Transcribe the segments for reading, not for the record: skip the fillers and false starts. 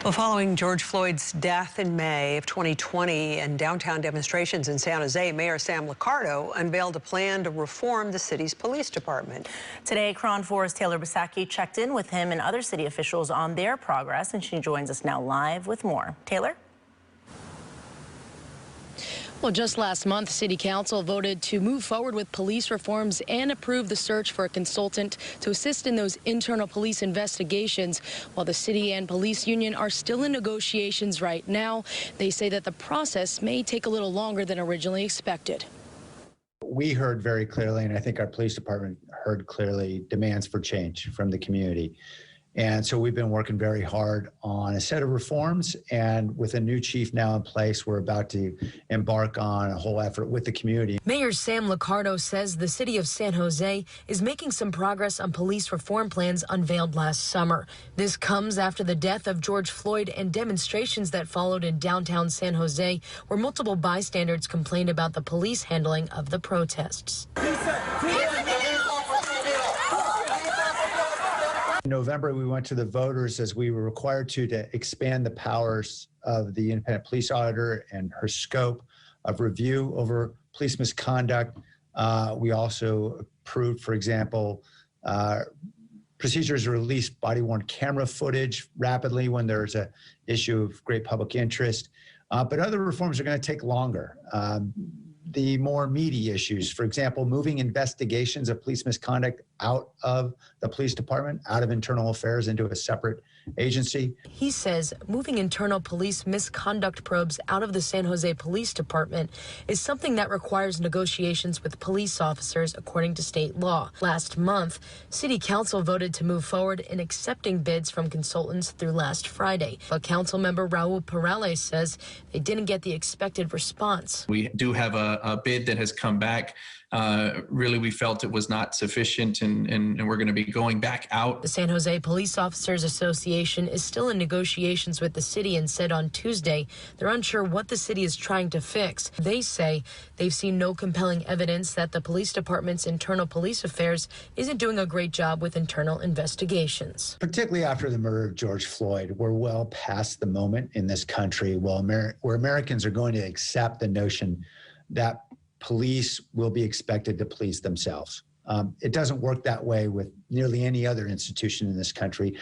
Well, following George Floyd's death in May of 2020 and downtown demonstrations in San Jose, Mayor Sam Liccardo unveiled a plan to reform the city's police department. Today, KRON 4's Taylor Bisacki checked in with him and other city officials on their progress, and she joins us now live with more. Taylor? Well, just last month, City Council voted to move forward with police reforms and approve the search for a consultant to assist in those internal police investigations. While the city and police union are still in negotiations right now, they say that the process may take a little longer than originally expected. We heard very clearly, and I think our police department heard clearly, demands for change from the community. And so we've been working very hard on a set of reforms, and with a new chief now in place, we're about to embark on a whole effort with the community. Mayor Sam Liccardo says the city of San Jose is making some progress on police reform plans unveiled last summer. This comes after the death of George Floyd and demonstrations that followed in downtown San Jose, where multiple bystanders complained about the police handling of the protests. In November, we went to the voters, as we were required to expand the powers of the independent police auditor and her scope of review over police misconduct. We also approved, for example, procedures to release body-worn camera footage rapidly when there's an issue of great public interest. But other reforms are going to take longer. The more meaty issues, for example, moving investigations of police misconduct out of the police department, out of internal affairs, into a separate agency. He says moving internal police misconduct probes out of the San Jose Police Department is something that requires negotiations with police officers according to state law. Last month, City Council voted to move forward in accepting bids from consultants through last Friday. But Council member Raul Perales says they didn't get the expected response. We do have a bid that has come back. Really, we felt it was not sufficient, and we're going to be going back out. The San Jose Police Officers Association is still in negotiations with the city and said on Tuesday they're unsure what the city is trying to fix. They say they've seen no compelling evidence that the police department's internal police affairs isn't doing a great job with internal investigations. Particularly after the murder of George Floyd, we're well past the moment in this country where Americans are going to accept the notion that police will be expected to police themselves. It doesn't work that way with nearly any other institution in this country.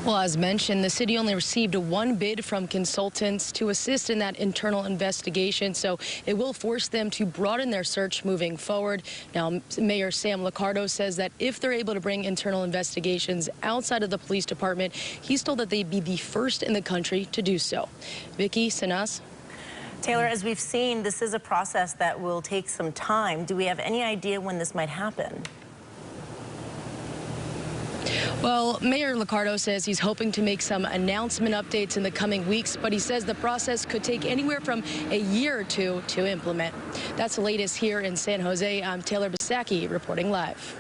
Well, as mentioned, the city only received one bid from consultants to assist in that internal investigation, so it will force them to broaden their search moving forward. Now, Mayor Sam Liccardo says that if they're able to bring internal investigations outside of the police department, he's told that they'd be the first in the country to do so. Vicky, Sanas? Taylor, as we've seen, this is a process that will take some time. Do we have any idea when this might happen? Well, Mayor Liccardo says he's hoping to make some announcement updates in the coming weeks, but he says the process could take anywhere from a year or two to implement. That's the latest here in San Jose. I'm Taylor Bisacki reporting live.